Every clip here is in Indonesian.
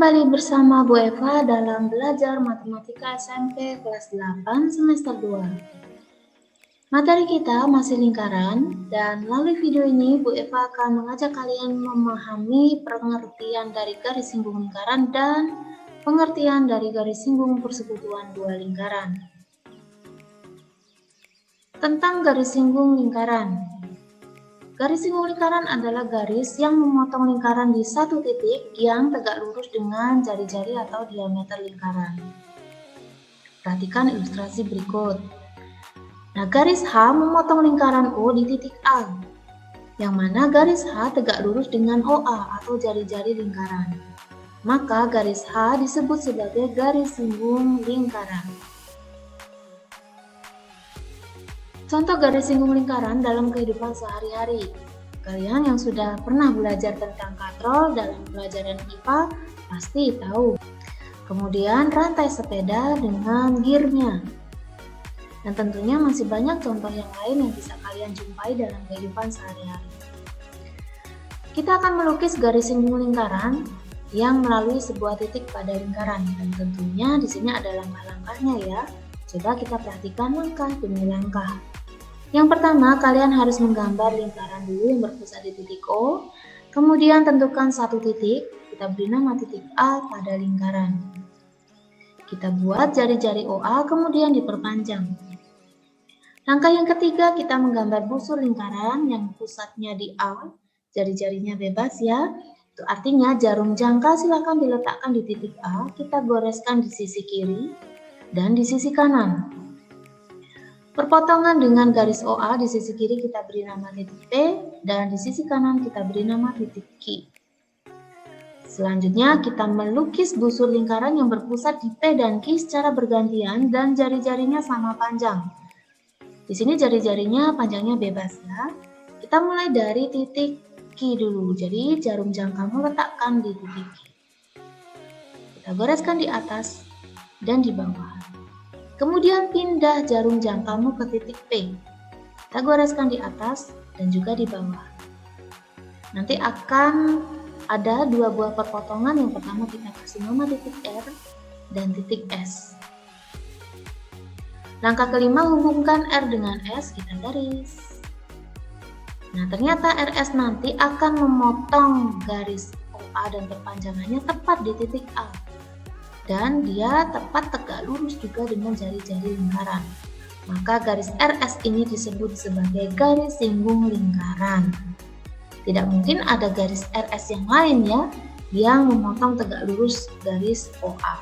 kembali bersama Bu Eva dalam belajar matematika SMP kelas 8 semester 2. Materi kita masih lingkaran dan melalui video ini Bu Eva akan mengajak kalian memahami pengertian dari garis singgung lingkaran dan pengertian dari garis singgung persekutuan dua lingkaran. Tentang garis singgung lingkaran. Garis singgung lingkaran adalah garis yang memotong lingkaran di satu titik yang tegak lurus dengan jari-jari atau diameter lingkaran. Perhatikan ilustrasi berikut. Nah, garis H memotong lingkaran O di titik A, yang mana garis H tegak lurus dengan OA atau jari-jari lingkaran. Maka garis H disebut sebagai garis singgung lingkaran. Contoh garis singgung lingkaran dalam kehidupan sehari-hari. Kalian yang sudah pernah belajar tentang katrol dalam pelajaran IPA pasti tahu. Kemudian rantai sepeda dengan gearnya. Dan tentunya masih banyak contoh yang lain yang bisa kalian jumpai dalam kehidupan sehari-hari. Kita akan melukis garis singgung lingkaran yang melalui sebuah titik pada lingkaran. Dan tentunya di sini ada langkah-langkahnya ya. Coba kita perhatikan langkah demi langkah. Yang pertama, kalian harus menggambar lingkaran dulu yang berpusat di titik O. Kemudian tentukan satu titik, kita beri nama titik A pada lingkaran. Kita buat jari-jari OA, kemudian diperpanjang. Langkah yang ketiga, kita menggambar busur lingkaran yang pusatnya di A, jari-jarinya bebas ya. Itu artinya jarum jangka silakan diletakkan di titik A, kita goreskan di sisi kiri dan di sisi kanan. Perpotongan dengan garis OA di sisi kiri kita beri nama titik P dan di sisi kanan kita beri nama titik Q. Selanjutnya kita melukis busur lingkaran yang berpusat di P dan Q secara bergantian dan jari-jarinya sama panjang. Di sini jari-jarinya panjangnya bebas ya. Kita mulai dari titik Q dulu. Jadi jarum jangkamu letakkan di titik Q. Kita goreskan di atas dan di bawah. Kemudian pindah jarum jangkamu ke titik P. Kita goreskan di atas dan juga di bawah. Nanti akan ada dua buah perpotongan. Yang pertama kita kasih nama titik R dan titik S. Langkah kelima, hubungkan R dengan S, kita garis. Nah, ternyata RS nanti akan memotong garis OA dan perpanjangannya tepat di titik A. Dan dia tepat tegak lurus juga dengan jari-jari lingkaran. Maka garis RS ini disebut sebagai garis singgung lingkaran. Tidak mungkin ada garis RS yang lain ya, yang memotong tegak lurus garis OA.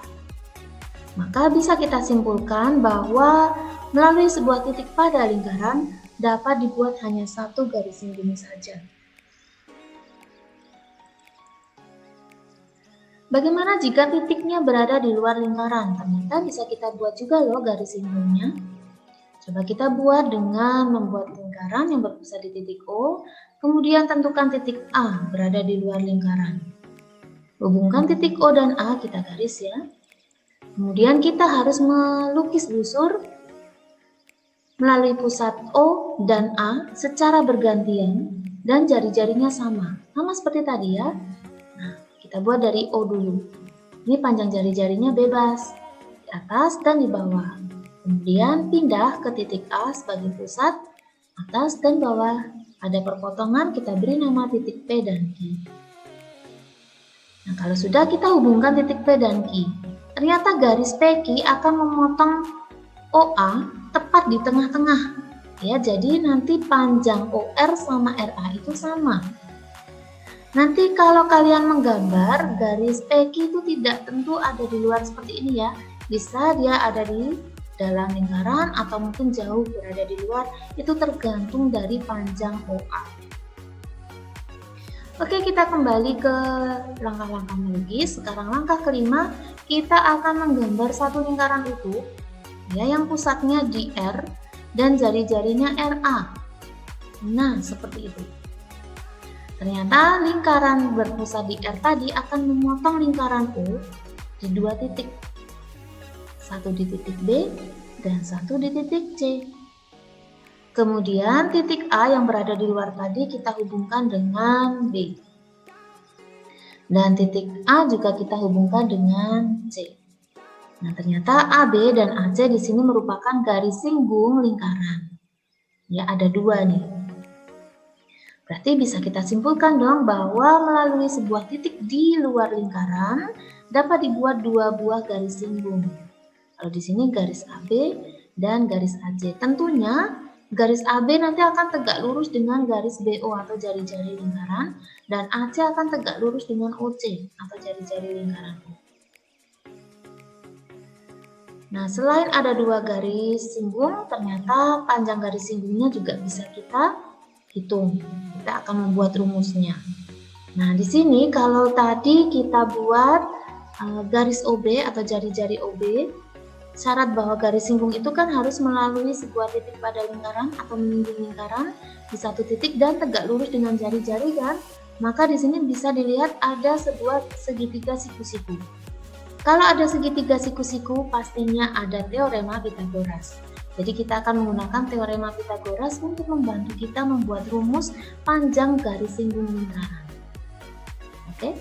Maka bisa kita simpulkan bahwa melalui sebuah titik pada lingkaran dapat dibuat hanya satu garis singgung saja. Bagaimana jika titiknya berada di luar lingkaran? Ternyata bisa kita buat juga loh garis singgungnya. Coba kita buat dengan membuat lingkaran yang berpusat di titik O, kemudian tentukan titik A berada di luar lingkaran. Hubungkan titik O dan A, kita garis ya. Kemudian kita harus melukis busur melalui pusat O dan A secara bergantian dan jari-jarinya sama seperti tadi ya. Kita buat dari O dulu. Ini panjang jari-jarinya bebas, di atas dan di bawah. Kemudian pindah ke titik A sebagai pusat, atas dan bawah. Ada perpotongan, kita beri nama titik P dan Q. Nah, kalau sudah kita hubungkan titik P dan Q, ternyata garis PQ akan memotong OA tepat di tengah-tengah. Ya, jadi nanti panjang OR sama RA itu sama. Nanti kalau kalian menggambar garis PQ itu tidak tentu ada di luar seperti ini ya. Bisa dia ada di dalam lingkaran atau mungkin jauh berada di luar. Itu tergantung dari panjang OA. Oke, kita kembali ke langkah-langkah melukis. Sekarang langkah kelima, kita akan menggambar satu lingkaran utuh ya, yang pusatnya di R dan jari-jarinya RA. Nah, seperti itu. Ternyata lingkaran berpusat di R tadi akan memotong lingkaran O di dua titik. Satu di titik B dan satu di titik C. Kemudian titik A yang berada di luar tadi kita hubungkan dengan B. Dan titik A juga kita hubungkan dengan C. Nah, ternyata AB dan AC di sini merupakan garis singgung lingkaran. Ya, ada dua nih. Berarti bisa kita simpulkan dong bahwa melalui sebuah titik di luar lingkaran dapat dibuat dua buah garis singgung. Kalau di sini garis AB dan garis AC. Tentunya garis AB nanti akan tegak lurus dengan garis BO atau jari-jari lingkaran, dan AC akan tegak lurus dengan OC atau jari-jari lingkaran. Nah, selain ada dua garis singgung, ternyata panjang garis singgungnya juga bisa kita hitung. Kita akan membuat rumusnya. Nah, di sini kalau tadi kita buat garis OB atau jari-jari OB, syarat bahwa garis singgung itu kan harus melalui sebuah titik pada lingkaran atau menyinggung lingkaran di satu titik dan tegak lurus dengan jari-jari kan. Maka di sini bisa dilihat ada sebuah segitiga siku-siku. Kalau ada segitiga siku-siku, pastinya ada teorema Pythagoras. Jadi kita akan menggunakan teorema Pythagoras untuk membantu kita membuat rumus panjang garis singgung lingkaran. Oke?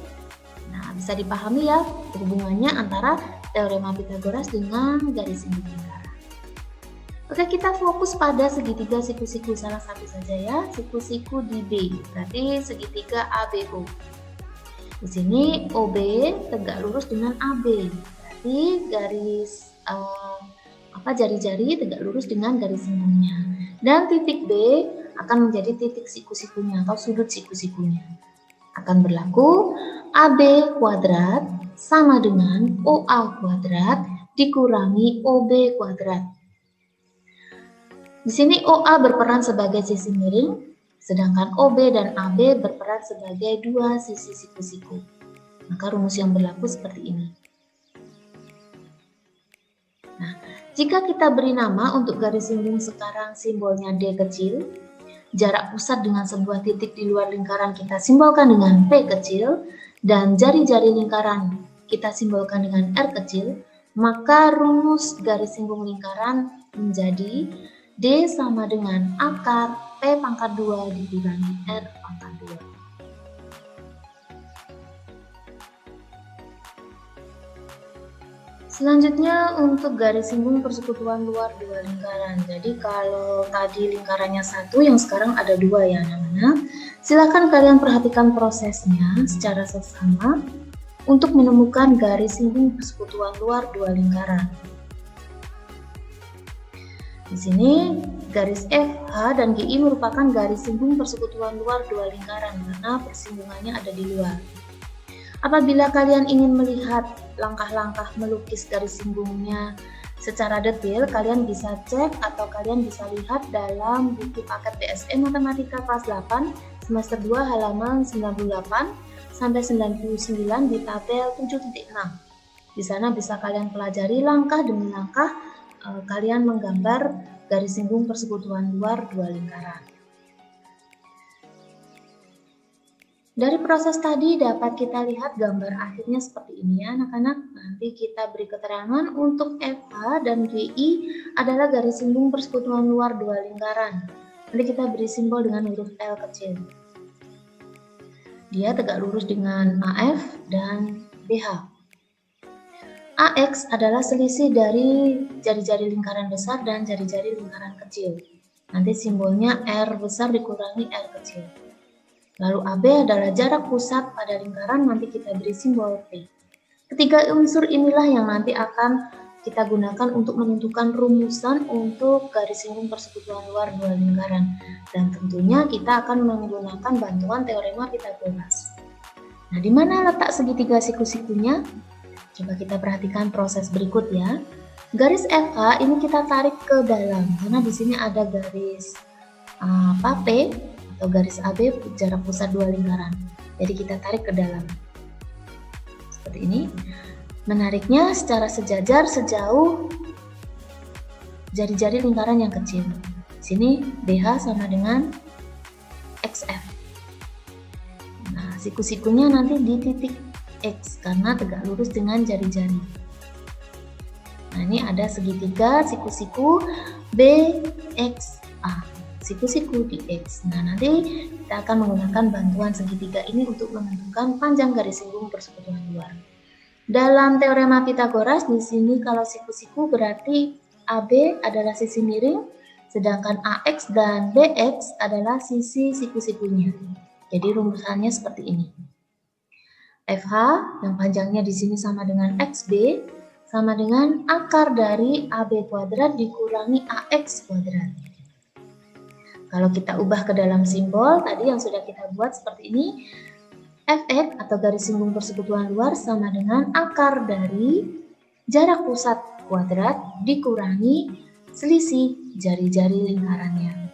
Nah, bisa dipahami ya hubungannya antara teorema Pythagoras dengan garis singgung lingkaran. Oke, kita fokus pada segitiga siku-siku salah satu saja ya, siku-siku di B, berarti segitiga ABO. Di sini OB tegak lurus dengan AB, berarti garis jari-jari tegak lurus dengan garis singgungnya. Dan titik B akan menjadi titik siku-sikunya atau sudut siku-sikunya. Akan berlaku AB kuadrat sama dengan OA kuadrat dikurangi OB kuadrat. Di sini OA berperan sebagai sisi miring, sedangkan OB dan AB berperan sebagai dua sisi siku-siku. Maka rumus yang berlaku seperti ini. Nah, jika kita beri nama untuk garis singgung sekarang simbolnya D kecil, jarak pusat dengan sebuah titik di luar lingkaran kita simbolkan dengan P kecil, dan jari-jari lingkaran kita simbolkan dengan R kecil, maka rumus garis singgung lingkaran menjadi D sama dengan akar P pangkat 2 dikurangi R pangkat 2. Selanjutnya untuk garis singgung persekutuan luar dua lingkaran. Jadi kalau tadi lingkarannya satu, yang sekarang ada dua ya anak-anak. Silakan kalian perhatikan prosesnya secara seksama untuk menemukan garis singgung persekutuan luar dua lingkaran. Di sini garis FH dan GI merupakan garis singgung persekutuan luar dua lingkaran karena persinggungannya ada di luar. Apabila kalian ingin melihat langkah-langkah melukis garis singgungnya secara detail, kalian bisa cek atau kalian bisa lihat dalam buku paket DSM Matematika kelas 8 semester 2 halaman 98 sampai 99 di tabel 7.6. Di sana bisa kalian pelajari langkah demi langkah kalian menggambar garis singgung persekutuan luar dua lingkaran. Dari proses tadi dapat kita lihat gambar akhirnya seperti ini ya anak-anak. Nanti kita beri keterangan untuk FH dan GI adalah garis singgung persekutuan luar dua lingkaran. Nanti kita beri simbol dengan huruf L kecil. Dia tegak lurus dengan AF dan BH. AX adalah selisih dari jari-jari lingkaran besar dan jari-jari lingkaran kecil. Nanti simbolnya R besar dikurangi R kecil. Lalu AB adalah jarak pusat pada lingkaran, nanti kita beri simbol P. Ketiga unsur inilah yang nanti akan kita gunakan untuk menentukan rumusan untuk garis singgung persekutuan luar dua lingkaran. Dan tentunya kita akan menggunakan bantuan teorema Pythagoras. Nah, di mana letak segitiga siku-sikunya? Coba kita perhatikan proses berikut ya. Garis FH ini kita tarik ke dalam karena di sini ada garis P atau garis AB jarak pusat dua lingkaran. Jadi kita tarik ke dalam. Seperti ini. Menariknya secara sejajar sejauh jari-jari lingkaran yang kecil. Sini BH sama dengan XF. Nah, siku-sikunya nanti di titik X karena tegak lurus dengan jari-jari. Nah, ini ada segitiga siku-siku BXA. siku-siku di X. Nah, nanti kita akan menggunakan bantuan segitiga ini untuk menentukan panjang garis singgung persekutuan luar. Dalam teorema Pythagoras, di sini kalau siku-siku berarti AB adalah sisi miring, sedangkan AX dan BX adalah sisi siku-sikunya. Jadi rumusannya seperti ini. FH yang panjangnya di sini sama dengan XB sama dengan akar dari AB kuadrat dikurangi AX kuadrat. Kalau kita ubah ke dalam simbol tadi yang sudah kita buat seperti ini, Fx atau garis singgung persekutuan luar sama dengan akar dari jarak pusat kuadrat dikurangi selisih jari-jari lingkarannya.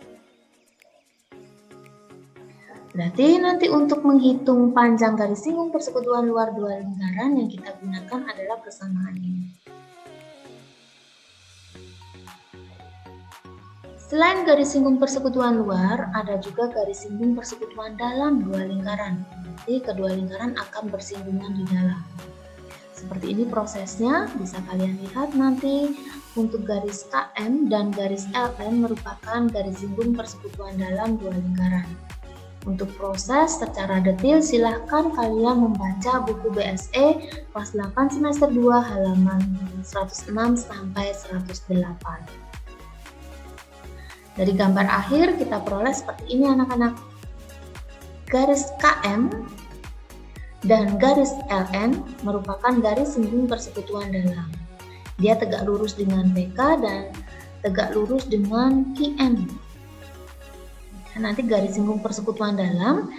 Berarti nanti untuk menghitung panjang garis singgung persekutuan luar dua lingkaran yang kita gunakan adalah persamaan ini. Selain garis singgung persekutuan luar, ada juga garis singgung persekutuan dalam dua lingkaran. Nanti kedua lingkaran akan bersinggungan di dalam. Seperti ini prosesnya, bisa kalian lihat nanti untuk garis KM dan garis LM merupakan garis singgung persekutuan dalam dua lingkaran. Untuk proses secara detail silahkan kalian membaca buku BSE kelas 8 semester 2 halaman 106 sampai 108. Dari gambar akhir kita peroleh seperti ini anak-anak. Garis KM dan garis LN merupakan garis singgung persekutuan dalam. Dia tegak lurus dengan PK dan tegak lurus dengan QM. Nanti garis singgung persekutuan dalam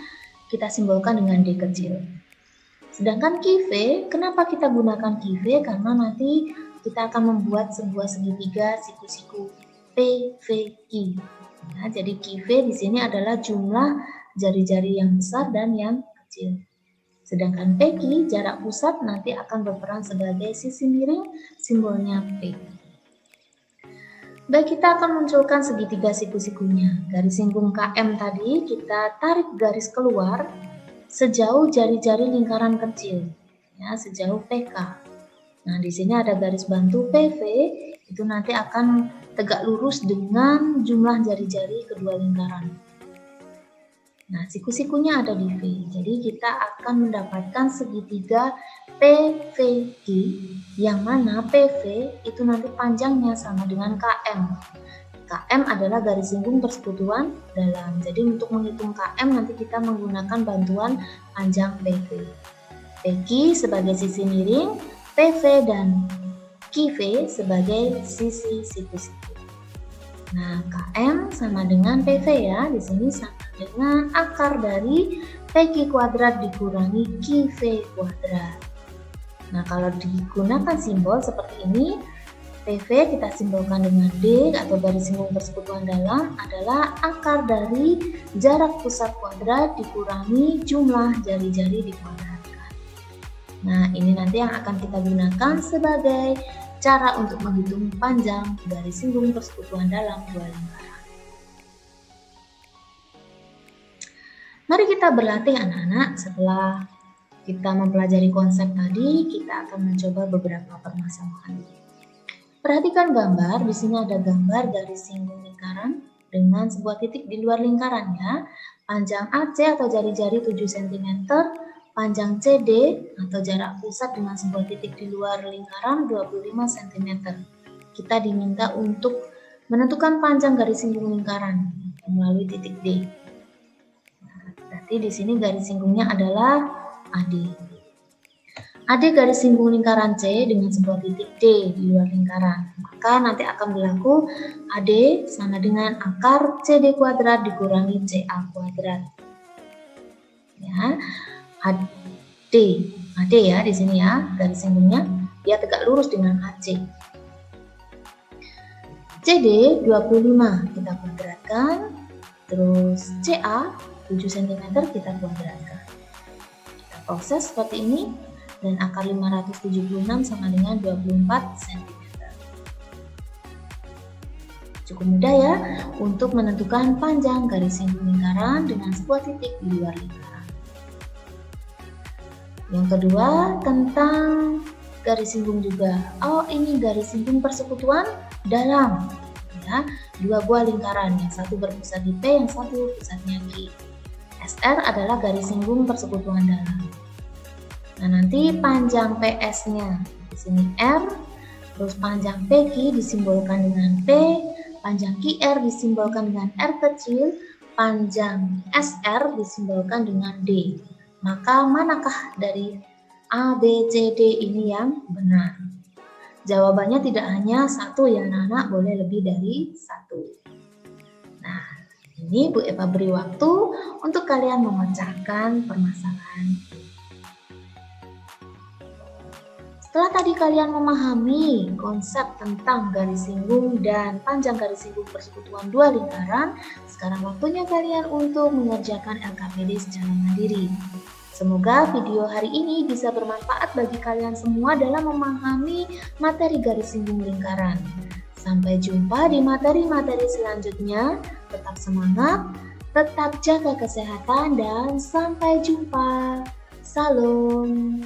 kita simbolkan dengan D kecil. Sedangkan QV, kenapa kita gunakan QV? Karena nanti kita akan membuat sebuah segitiga siku-siku PVQ. Nah, jadi QV di sini adalah jumlah jari-jari yang besar dan yang kecil. Sedangkan PQ, jarak pusat nanti akan berperan sebagai sisi miring, simbolnya P. Baik, kita akan munculkan segitiga siku-sikunya. Garis singgung KM tadi kita tarik garis keluar sejauh jari-jari lingkaran kecil, ya, sejauh PK. Nah, di sini ada garis bantu PV, itu nanti akan tegak lurus dengan jumlah jari-jari kedua lingkaran. Nah, siku-sikunya ada di V. Jadi kita akan mendapatkan segitiga PVQ yang mana PV itu nanti panjangnya sama dengan KM. KM adalah garis singgung persekutuan dalam. Jadi untuk menghitung KM nanti kita menggunakan bantuan panjang PV. PQ sebagai sisi miring, PV dan QV sebagai sisi siku-siku. Nah, KM sama dengan PV ya. Di sini sama dengan akar dari PQ kuadrat dikurangi QV kuadrat. Nah, kalau digunakan simbol seperti ini, PV kita simbolkan dengan D atau garis singgung persekutuan dalam adalah akar dari jarak pusat kuadrat dikurangi jumlah jari-jari dikuadratkan. Nah, ini nanti yang akan kita gunakan sebagai cara untuk menghitung panjang garis singgung persekutuan dalam dua lingkaran. Mari kita berlatih anak-anak. Setelah kita mempelajari konsep tadi, kita akan mencoba beberapa permasalahan. Perhatikan gambar, di sini ada gambar garis singgung lingkaran dengan sebuah titik di luar lingkarannya. Panjang AC atau jari-jari 7 cm, panjang CD atau jarak pusat dengan sebuah titik di luar lingkaran 25 cm. Kita diminta untuk menentukan panjang garis singgung lingkaran melalui titik D. Nah, berarti di sini garis singgungnya adalah AD. AD garis singgung lingkaran C dengan sebuah titik D di luar lingkaran. Maka nanti akan berlaku AD sama dengan akar CD kuadrat dikurangi CA kuadrat. Ya. AD ya di sini ya garis singgungnya dia tegak lurus dengan AC. CD 25 kita kuadratkan, terus CA 7 cm kita kuadratkan. Kita proses seperti ini dan akar 576 sama dengan 24 cm. Cukup mudah ya untuk menentukan panjang garis singgung lingkaran dengan sebuah titik di luar lingkaran. Yang kedua tentang garis singgung juga. Oh, ini garis singgung persekutuan dalam. Ya, ada dua buah lingkaran, yang satu berpusat di P, yang satu pusatnya Q. SR adalah garis singgung persekutuan dalam. Nah, nanti panjang PS-nya di sini R, terus panjang PQ disimbolkan dengan P, panjang QR disimbolkan dengan R kecil, panjang SR disimbolkan dengan D. Maka manakah dari A, B, C, D ini yang benar? Jawabannya tidak hanya satu ya anak-anak, boleh lebih dari satu. Nah, ini Bu Eva beri waktu untuk kalian memecahkan permasalahan. Setelah tadi kalian memahami konsep tentang garis singgung dan panjang garis singgung persekutuan dua lingkaran, sekarang waktunya kalian untuk mengerjakan LKPD secara mandiri. Semoga video hari ini bisa bermanfaat bagi kalian semua dalam memahami materi garis singgung lingkaran. Sampai jumpa di materi-materi selanjutnya. Tetap semangat, tetap jaga kesehatan, dan sampai jumpa. Salam.